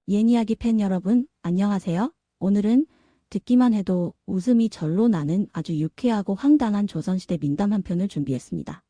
옛이야기 팬 여러분, 안녕하세요. 오늘은 듣기만 해도 웃음이 절로 나는 아주 유쾌하고 황당한 조선시대 민담 한 편을 준비했습니다.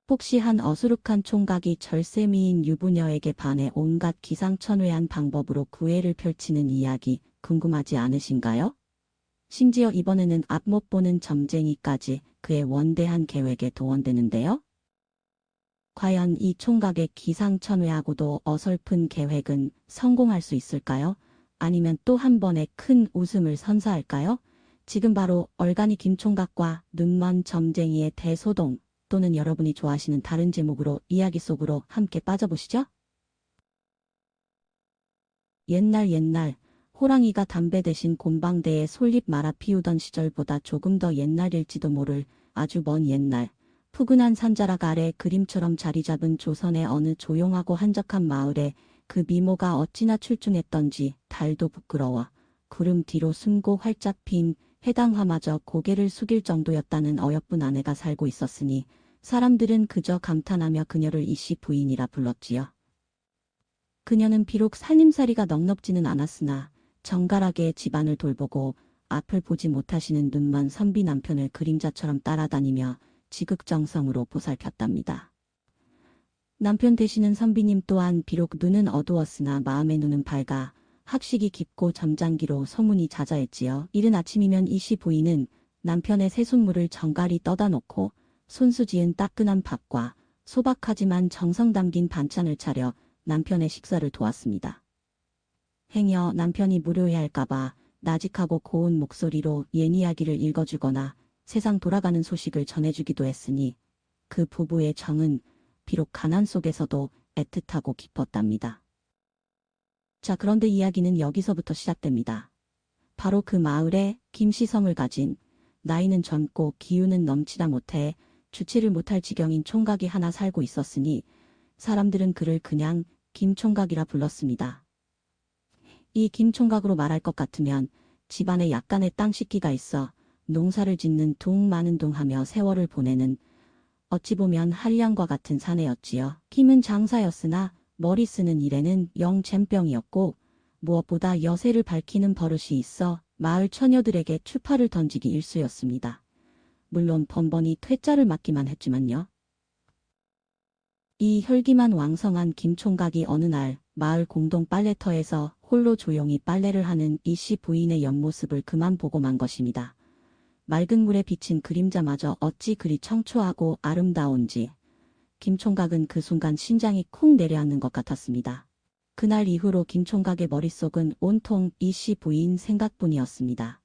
폭시한 어수룩한 총각이 절세미인 유부녀에게 반해 온갖 기상천외한 방법으로 구애를 펼치는 이야기 궁금하지 않으신가요? 심지어 이번에는 앞 못 보는 점쟁이까지 그의 원대한 계획에 동원되는데요. 과연 이 총각의 기상천외하고도 어설픈 계획은 성공할 수 있을까요? 아니면 또 한 번의 큰 웃음을 선사할까요? 지금 바로 얼간이 김총각과 눈먼 점쟁이의 대소동 또는 여러분이 좋아하시는 다른 제목으로 이야기 속으로 함께 빠져보시죠. 옛날 호랑이가 담배 대신 곰방대에 솔잎 말아 피우던 시절보다 조금 더 옛날일지도 모를 아주 먼 옛날, 푸근한 산자락 아래 그림처럼 자리 잡은 조선의 어느 조용하고 한적한 마을에 그 미모가 어찌나 출중했던지 달도 부끄러워 구름 뒤로 숨고 활짝 핀 해당화마저 고개를 숙일 정도였다는 어여쁜 아내가 살고 있었으니 사람들은 그저 감탄하며 그녀를 이씨 부인이라 불렀지요. 그녀는 비록 살림살이가 넉넉지는 않았으나 정갈하게 집안을 돌보고 앞을 보지 못하시는 눈먼 선비 남편을 그림자처럼 따라다니며 지극정성으로 보살폈답니다. 남편 되시는 선비님 또한 비록 눈은 어두웠으나 마음의 눈은 밝아 학식이 깊고 점장기로 소문이 자자했지요. 이른 아침이면 이씨 부인은 남편의 새순물을 정갈히 떠다 놓고 손수지은 따끈한 밥과 소박하지만 정성 담긴 반찬을 차려 남편의 식사를 도왔습니다. 행여 남편이 무료해할까봐 나직하고 고운 목소리로 옛 이야기를 읽어주거나 세상 돌아가는 소식을 전해주기도 했으니 그 부부의 정은 비록 가난 속에서도 애틋하고 깊었답니다. 자, 그런데 이야기는 여기서부터 시작됩니다. 바로 그 마을에 김시성을 가진 나이는 젊고 기운은 넘치다 못해 주체를 못할 지경인 총각이 하나 살고 있었으니 사람들은 그를 그냥 김총각이라 불렀습니다. 이 김총각으로 말할 것 같으면 집안에 약간의 땅 식기가 있어 농사를 짓는 둥 마는 둥 하며 세월을 보내는 어찌 보면 한량과 같은 사내였지요. 김은 장사였으나 머리 쓰는 일에는 영 젬병이었고 무엇보다 여세를 밝히는 버릇이 있어 마을 처녀들에게 추파를 던지기 일쑤였습니다. 물론 번번이 퇴짜를 맞기만 했지만요. 이 혈기만 왕성한 김총각이 어느 날 마을 공동 빨래터에서 홀로 조용히 빨래를 하는 이씨 부인의 옆모습을 그만 보고 만 것입니다. 맑은 물에 비친 그림자마저 어찌 그리 청초하고 아름다운지 김총각은 그 순간 심장이 쿵 내려앉는 것 같았습니다. 그날 이후로 김총각의 머릿속은 온통 이씨 부인 생각뿐이었습니다.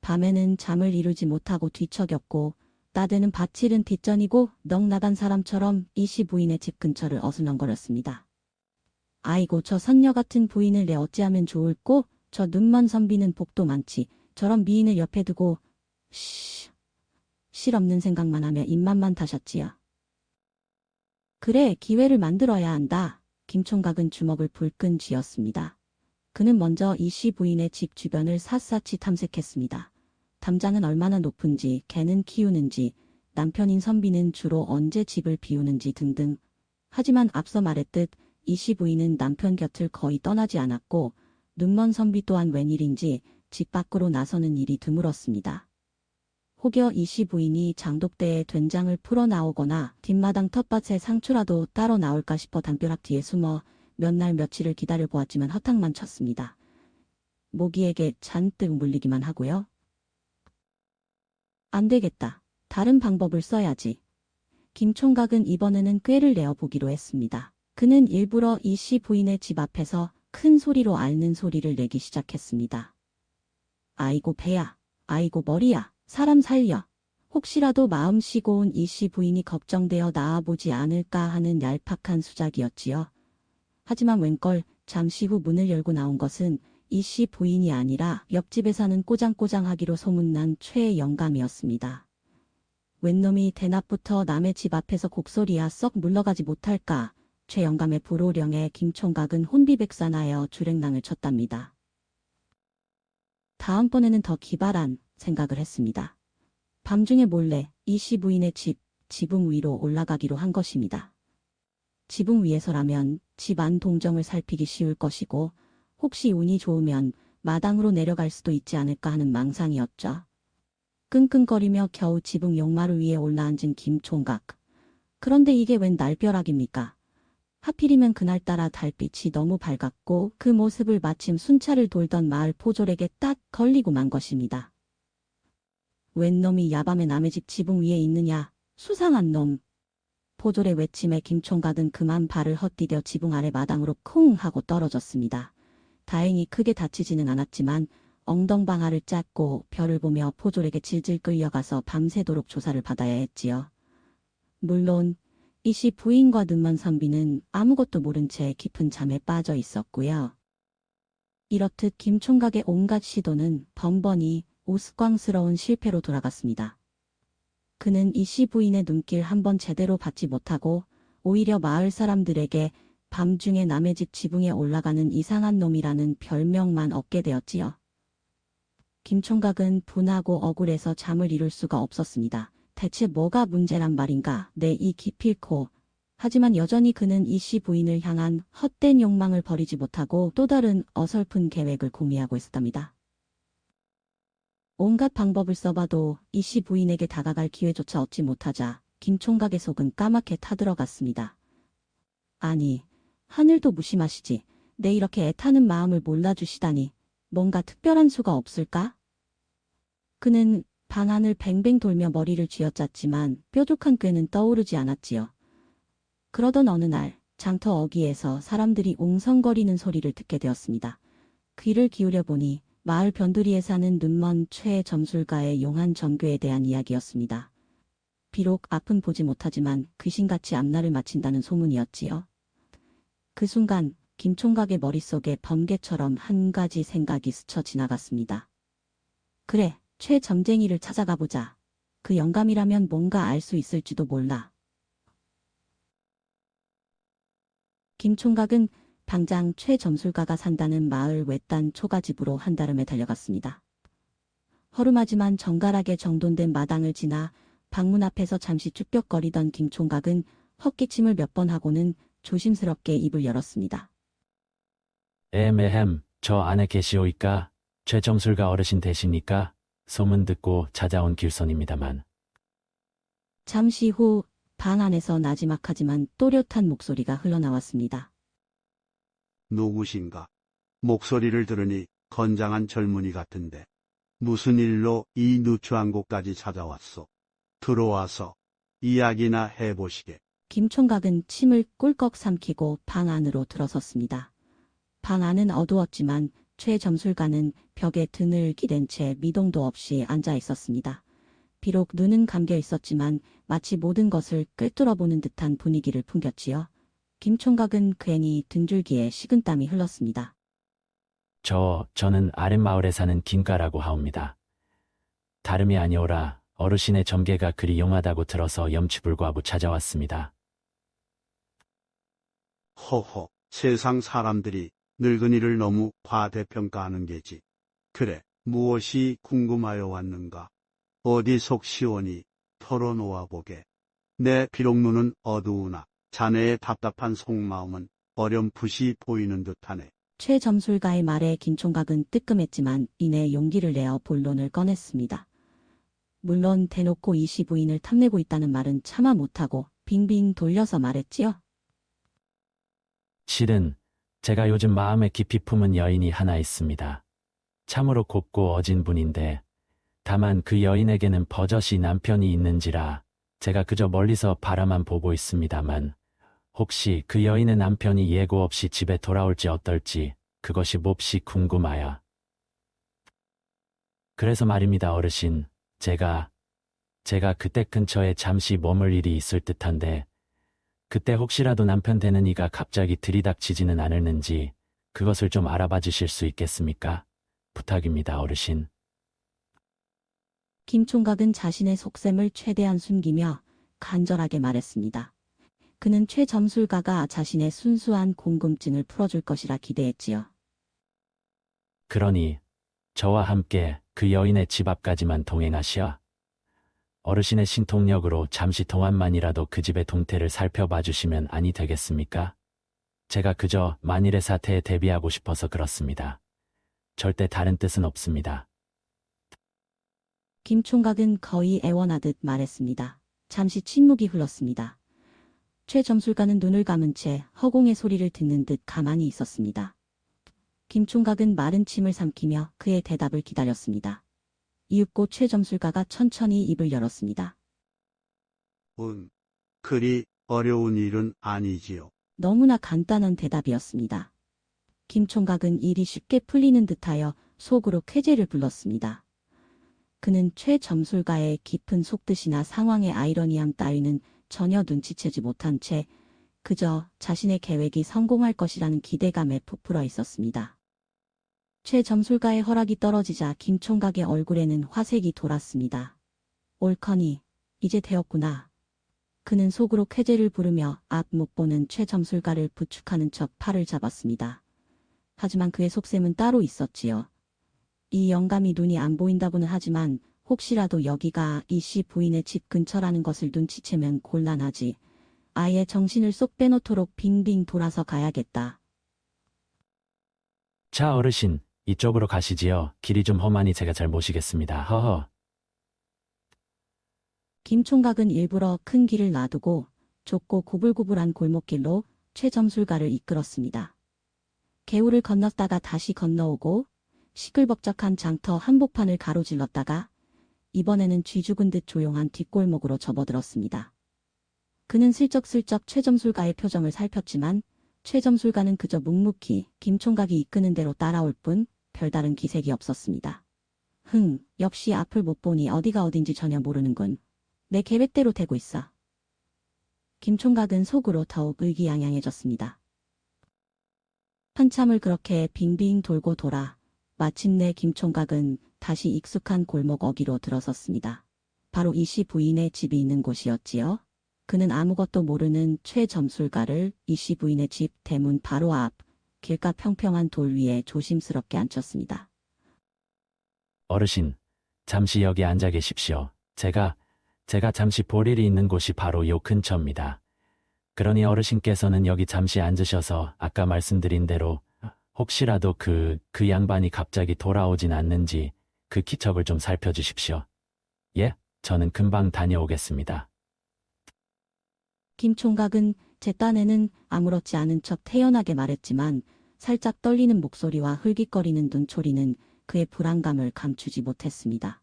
밤에는 잠을 이루지 못하고 뒤척였고 낮에는 밭일은 뒷전이고 넋 나간 사람처럼 이씨 부인의 집 근처를 어슬렁거렸습니다. 아이고, 저 선녀 같은 부인을 내 어찌하면 좋을꼬? 저 눈먼 선비는 복도 많지. 저런 미인을 옆에 두고 실없는 생각만 하며 입맛만 타셨지요. 그래, 기회를 만들어야 한다. 김총각은 주먹을 불끈 쥐었습니다. 그는 먼저 이씨 부인의 집 주변을 샅샅이 탐색했습니다. 담장은 얼마나 높은지, 개는 키우는지, 남편인 선비는 주로 언제 집을 비우는지 등등. 하지만 앞서 말했듯 이씨 부인은 남편 곁을 거의 떠나지 않았고 눈먼 선비 또한 웬일인지 집 밖으로 나서는 일이 드물었습니다. 혹여 이씨 부인이 장독대에 된장을 풀어 나오거나 뒷마당 텃밭에 상추라도 따러 나올까 싶어 담벼락 뒤에 숨어 몇 날 며칠을 기다려 보았지만 허탕만 쳤습니다. 모기에게 잔뜩 물리기만 하고요. 안 되겠다. 다른 방법을 써야지. 김총각은 이번에는 꾀를 내어보기로 했습니다. 그는 일부러 이씨 부인의 집 앞에서 큰 소리로 앓는 소리를 내기 시작했습니다. 아이고 배야, 아이고 머리야, 사람 살려. 혹시라도 마음 쉬고 온 이씨 부인이 걱정되어 나와보지 않을까 하는 얄팍한 수작이었지요. 하지만 웬걸 잠시 후 문을 열고 나온 것은 이씨 부인이 아니라 옆집에 사는 꼬장꼬장하기로 소문난 최의 영감이었습니다. 웬 놈이 대낮부터 남의 집 앞에서 곡소리야 썩 물러가지 못할까. 최 영감의 불호령에 김총각은 혼비백산하여 주랭랑을 쳤답니다. 다음번에는 더 기발한 생각을 했습니다. 밤중에 몰래 이씨 부인의 지붕 위로 올라가기로 한 것입니다. 지붕 위에서라면 집 안 동정을 살피기 쉬울 것이고 혹시 운이 좋으면 마당으로 내려갈 수도 있지 않을까 하는 망상이었죠. 끙끙거리며 겨우 지붕 용마루 위에 올라앉은 김총각. 그런데 이게 웬 날벼락입니까? 하필이면 그날따라 달빛이 너무 밝았고 그 모습을 마침 순찰을 돌던 마을 포졸에게 딱 걸리고 만 것입니다. 웬 놈이 야밤에 남의 집 지붕 위에 있느냐? 수상한 놈. 포졸의 외침에 김총각은 그만 발을 헛디뎌 지붕 아래 마당으로 쿵 하고 떨어졌습니다. 다행히 크게 다치지는 않았지만 엉덩방아를 짰고 별을 보며 포졸에게 질질 끌려가서 밤새도록 조사를 받아야 했지요. 물론 이씨 부인과 눈먼 선비는 아무것도 모른 채 깊은 잠에 빠져 있었고요. 이렇듯 김총각의 온갖 시도는 번번이 우스꽝스러운 실패로 돌아갔습니다. 그는 이씨 부인의 눈길 한번 제대로 받지 못하고 오히려 마을 사람들에게 밤중에 남의 집 지붕에 올라가는 이상한 놈이라는 별명만 얻게 되었지요. 김총각은 분하고 억울해서 잠을 이룰 수가 없었습니다. 대체 뭐가 문제란 말인가? 내 이 기필코. 하지만 여전히 그는 이씨 부인을 향한 헛된 욕망을 버리지 못하고 또 다른 어설픈 계획을 고민하고 있었답니다. 온갖 방법을 써봐도 이씨 부인에게 다가갈 기회조차 얻지 못하자 김총각의 속은 까맣게 타들어갔습니다. 아니, 하늘도 무심하시지. 내 이렇게 애타는 마음을 몰라주시다니. 뭔가 특별한 수가 없을까? 그는 방안을 뱅뱅 돌며 머리를 쥐어짰지만 뾰족한 꾀는 떠오르지 않았지요. 그러던 어느 날 장터 어귀에서 사람들이 웅성거리는 소리를 듣게 되었습니다. 귀를 기울여 보니 마을 변두리에 사는 눈먼 최점술가의 용한 정교에 대한 이야기였습니다. 비록 앞은 보지 못하지만 귀신같이 앞날을 마친다는 소문이었지요. 그 순간 김총각의 머릿속에 번개처럼 한 가지 생각이 스쳐 지나갔습니다. 그래, 최점쟁이를 찾아가 보자. 그 영감이라면 뭔가 알 수 있을지도 몰라. 김총각은 당장 최점술가가 산다는 마을 외딴 초가집으로 한달음에 달려갔습니다. 허름하지만 정갈하게 정돈된 마당을 지나 방문 앞에서 잠시 쭈뼛거리던 김총각은 헛기침을 몇 번 하고는 조심스럽게 입을 열었습니다. 에헴, 저 안에 계시오이까? 최점술가 어르신 되시니까? 소문 듣고 찾아온 길손입니다만. 잠시 후 방 안에서 나지막하지만 또렷한 목소리가 흘러나왔습니다. 누구신가? 목소리를 들으니 건장한 젊은이 같은데 무슨 일로 이 누추한 곳까지 찾아왔소? 들어와서 이야기나 해보시게. 김총각은 침을 꿀꺽 삼키고 방 안으로 들어섰습니다. 방 안은 어두웠지만 최점술가는 벽에 등을 기댄 채 미동도 없이 앉아 있었습니다. 비록 눈은 감겨 있었지만 마치 모든 것을 꿰뚫어보는 듯한 분위기를 풍겼지요. 김총각은 괜히 등줄기에 식은땀이 흘렀습니다. 저는 아랫마을에 사는 김가라고 하옵니다. 다름이 아니오라 어르신의 점괘가 그리 용하다고 들어서 염치불구하고 찾아왔습니다. 허허, 세상 사람들이 늙은이를 너무 과대평가하는 게지. 그래, 무엇이 궁금하여 왔는가? 어디 속 시원히 털어놓아 보게. 내 비록 눈은 어두우나 자네의 답답한 속마음은 어렴풋이 보이는 듯하네. 최점술가의 말에 김총각은 뜨끔했지만 이내 용기를 내어 본론을 꺼냈습니다. 물론 대놓고 이씨 부인을 탐내고 있다는 말은 차마 못하고 빙빙 돌려서 말했지요. 실은 제가 요즘 마음에 깊이 품은 여인이 하나 있습니다. 참으로 곱고 어진 분인데 다만 그 여인에게는 버젓이 남편이 있는지라 제가 그저 멀리서 바라만 보고 있습니다만 혹시 그 여인의 남편이 예고 없이 집에 돌아올지 어떨지 그것이 몹시 궁금하여. 그래서 말입니다, 어르신. 제가 그때 근처에 잠시 머물 일이 있을 듯한데 그때 혹시라도 남편 되는 이가 갑자기 들이닥치지는 않을는지 그것을 좀 알아봐 주실 수 있겠습니까? 부탁입니다, 어르신. 김총각은 자신의 속셈을 최대한 숨기며 간절하게 말했습니다. 그는 최점술가가 자신의 순수한 궁금증을 풀어줄 것이라 기대했지요. 그러니 저와 함께 그 여인의 집 앞까지만 동행하시어 어르신의 신통력으로 잠시 동안만이라도 그 집의 동태를 살펴봐 주시면 아니 되겠습니까? 제가 그저 만일의 사태에 대비하고 싶어서 그렇습니다. 절대 다른 뜻은 없습니다. 김 총각은 거의 애원하듯 말했습니다. 잠시 침묵이 흘렀습니다. 최 점술가는 눈을 감은 채 허공의 소리를 듣는 듯 가만히 있었습니다. 김 총각은 마른 침을 삼키며 그의 대답을 기다렸습니다. 이윽고 최 점술가가 천천히 입을 열었습니다. 그리 어려운 일은 아니지요. 너무나 간단한 대답이었습니다. 김 총각은 일이 쉽게 풀리는 듯하여 속으로 쾌재를 불렀습니다. 그는 최 점술가의 깊은 속뜻이나 상황의 아이러니함 따위는 전혀 눈치채지 못한 채 그저 자신의 계획이 성공할 것이라는 기대감에 부풀어 있었습니다. 최 점술가의 허락이 떨어지자 김 총각의 얼굴에는 화색이 돌았습니다. 옳거니 이제 되었구나. 그는 속으로 쾌재를 부르며 앞 못 보는 최 점술가를 부축하는 척 팔을 잡았습니다. 하지만 그의 속셈은 따로 있었지요. 이 영감이 눈이 안 보인다고는 하지만 혹시라도 여기가 이 씨 부인의 집 근처라는 것을 눈치채면 곤란하지. 아예 정신을 쏙 빼놓도록 빙빙 돌아서 가야겠다. 자, 어르신, 이쪽으로 가시지요. 길이 좀 험하니 제가 잘 모시겠습니다. 허허. 김 총각은 일부러 큰 길을 놔두고 좁고 구불구불한 골목길로 최 점술가를 이끌었습니다. 개울을 건넜다가 다시 건너오고 시끌벅적한 장터 한복판을 가로질렀다가 이번에는 쥐 죽은 듯 조용한 뒷골목으로 접어들었습니다. 그는 슬쩍슬쩍 최 점술가의 표정을 살폈지만 최 점술가는 그저 묵묵히 김 총각이 이끄는 대로 따라올 뿐 별다른 기색이 없었습니다. 역시 앞을 못 보니 어디가 어딘지 전혀 모르는군. 내 계획대로 되고 있어. 김 총각은 속으로 더욱 의기양양해졌습니다. 한참을 그렇게 빙빙 돌고 돌아 마침내 김 총각은 다시 익숙한 골목 어귀로 들어섰습니다. 바로 이 씨 부인의 집이 있는 곳이었지요. 그는 아무것도 모르는 최 점술가를 이 씨 부인의 집 대문 바로 앞 길가 평평한 돌 위에 조심스럽게 앉혔습니다. 어르신, 잠시 여기 앉아 계십시오. 제가 잠시 볼 일이 있는 곳이 바로 요 근처입니다. 그러니 어르신께서는 여기 잠시 앉으셔서 아까 말씀드린 대로 혹시라도 그 양반이 갑자기 돌아오진 않는지 그 기척을 좀 살펴주십시오. 예, 저는 금방 다녀오겠습니다. 김 총각은 제 딴에는 아무렇지 않은 척 태연하게 말했지만 살짝 떨리는 목소리와 흘깃거리는 눈초리는 그의 불안감을 감추지 못했습니다.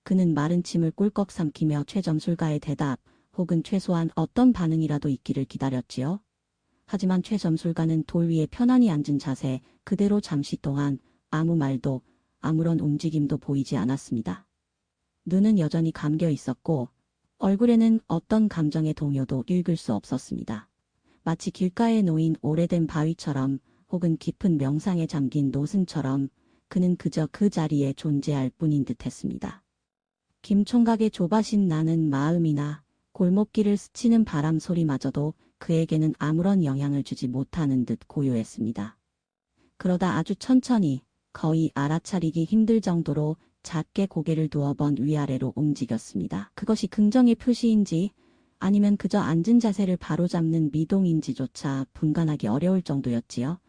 그는 마른 침을 꿀꺽 삼키며 최 점술가의 대답 혹은 최소한 어떤 반응이라도 있기를 기다렸지요. 하지만 최 점술가는 돌 위에 편안히 앉은 자세 그대로 잠시 동안 아무 말도 아무런 움직임도 보이지 않았습니다. 눈은 여전히 감겨 있었고 얼굴에는 어떤 감정의 동요도 읽을 수 없었습니다. 마치 길가에 놓인 오래된 바위처럼 혹은 깊은 명상에 잠긴 노승처럼 그는 그저 그 자리에 존재할 뿐인 듯했습니다. 김 총각의 조바신 나는 마음이나 골목길을 스치는 바람 소리마저도 그에게는 아무런 영향을 주지 못하는 듯 고요했습니다. 그러다 아주 천천히 거의 알아차리기 힘들 정도로 작게 고개를 두어 번 위아래로 움직였습니다. 그것이 긍정의 표시인지 아니면 그저 앉은 자세를 바로잡는 미동인지조차 분간하기 어려울 정도였지요.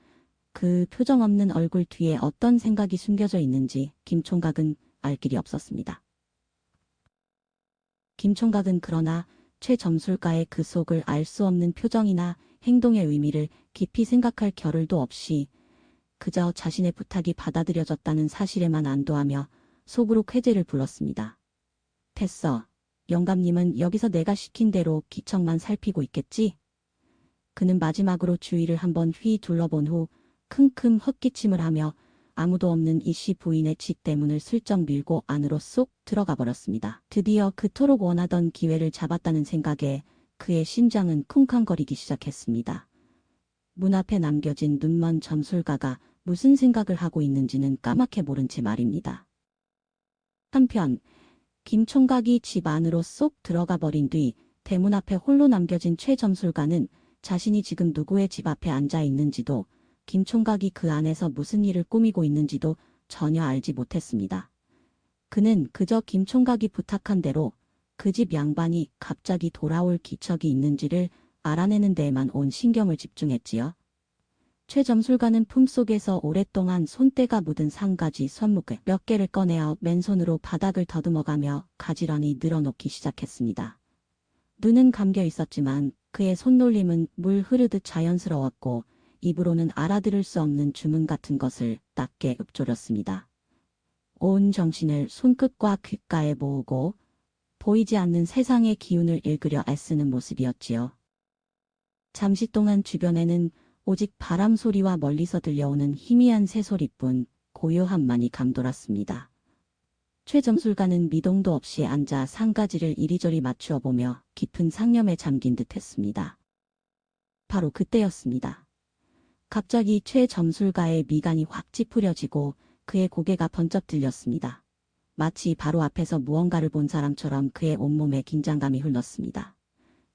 그 표정 없는 얼굴 뒤에 어떤 생각이 숨겨져 있는지 김 총각은 알 길이 없었습니다. 김 총각은 그러나 최 점술가의 그 속을 알 수 없는 표정이나 행동의 의미를 깊이 생각할 겨를도 없이 그저 자신의 부탁이 받아들여졌다는 사실에만 안도하며 속으로 쾌재를 불렀습니다. 됐어. 영감님은 여기서 내가 시킨 대로 기척만 살피고 있겠지? 그는 마지막으로 주위를 한번 휘 둘러본 후 킁킁 헛기침을 하며 아무도 없는 이 씨 부인의 집 대문을 슬쩍 밀고 안으로 쏙 들어가 버렸습니다. 드디어 그토록 원하던 기회를 잡았다는 생각에 그의 심장은 쿵쾅거리기 시작했습니다. 문 앞에 남겨진 눈먼 점술가가 무슨 생각을 하고 있는지는 까맣게 모른 채 말입니다. 한편 김 총각이 집 안으로 쏙 들어가 버린 뒤 대문 앞에 홀로 남겨진 최 점술가는 자신이 지금 누구의 집 앞에 앉아 있는지도 김 총각이 그 안에서 무슨 일을 꾸미고 있는지도 전혀 알지 못했습니다. 그는 그저 김총각이 부탁한 대로 그 집 양반이 갑자기 돌아올 기척이 있는지를 알아내는 데에만 온 신경을 집중했지요. 최 점술가는 품속에서 오랫동안 손때가 묻은 상가지 선묵을 몇 개를 꺼내어 맨손으로 바닥을 더듬어가며 가지런히 늘어놓기 시작했습니다. 눈은 감겨 있었지만 그의 손놀림은 물 흐르듯 자연스러웠고 입으로는 알아들을 수 없는 주문 같은 것을 낮게 읊조렸습니다. 온 정신을 손끝과 귓가에 모으고 보이지 않는 세상의 기운을 읽으려 애쓰는 모습이었지요. 잠시 동안 주변에는 오직 바람 소리와 멀리서 들려오는 희미한 새소리뿐 고요함만이 감돌았습니다. 최 점술가는 미동도 없이 앉아 상가지를 이리저리 맞추어 보며 깊은 상념에 잠긴 듯 했습니다. 바로 그때였습니다. 갑자기 최 점술가의 미간이 확 찌푸려지고 그의 고개가 번쩍 들렸습니다. 마치 바로 앞에서 무언가를 본 사람처럼 그의 온몸에 긴장감이 흘렀습니다.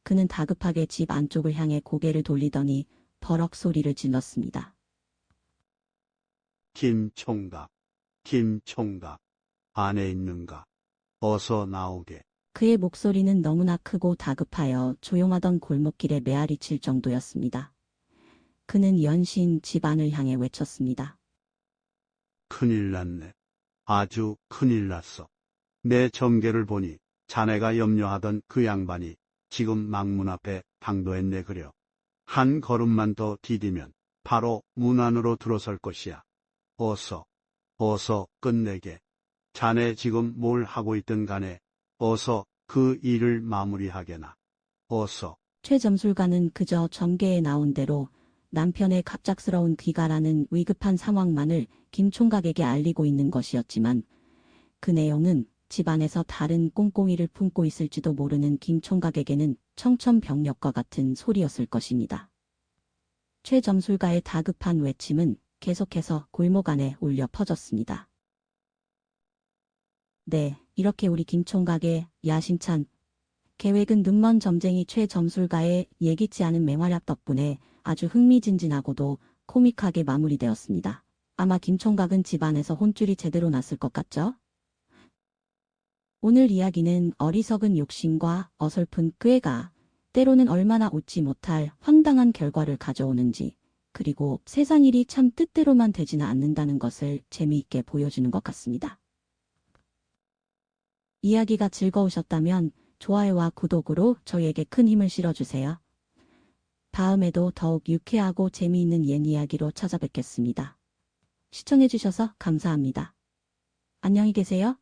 그는 다급하게 집 안쪽을 향해 고개를 돌리더니 버럭 소리를 질렀습니다. 김총각, 김총각, 안에 있는가? 어서 나오게. 그의 목소리는 너무나 크고 다급하여 조용하던 골목길에 메아리 칠 정도였습니다. 그는 연신 집 안을 향해 외쳤습니다. 큰일 났네. 아주 큰일 났어. 내 점괘를 보니 자네가 염려하던 그 양반이 지금 망문 앞에 당도했네 그려. 한 걸음만 더 디디면 바로 문 안으로 들어설 것이야. 어서 끝내게. 자네 지금 뭘 하고 있든 간에 어서 그 일을 마무리하게나. 어서. 최 점술가는 그저 점괘에 나온 대로 남편의 갑작스러운 귀가라는 위급한 상황만을 김 총각에게 알리고 있는 것이었지만 그 내용은 집안에서 다른 꽁꽁이를 품고 있을지도 모르는 김 총각에게는 청천벽력과 같은 소리였을 것입니다. 최 점술가의 다급한 외침은 계속해서 골목 안에 울려 퍼졌습니다. 네, 이렇게 우리 김 총각의 야심찬 계획은 눈먼 점쟁이 최 점술가의 예기치 않은 맹활약 덕분에 아주 흥미진진하고도 코믹하게 마무리되었습니다. 아마 김 총각은 집안에서 혼쭐이 제대로 났을 것 같죠? 오늘 이야기는 어리석은 욕심과 어설픈 꾀가 때로는 얼마나 웃지 못할 황당한 결과를 가져오는지, 그리고 세상 일이 참 뜻대로만 되지는 않는다는 것을 재미있게 보여주는 것 같습니다. 이야기가 즐거우셨다면 좋아요와 구독으로 저희에게 큰 힘을 실어주세요. 다음에도 더욱 유쾌하고 재미있는 옛 이야기로 찾아뵙겠습니다. 시청해주셔서 감사합니다. 안녕히 계세요.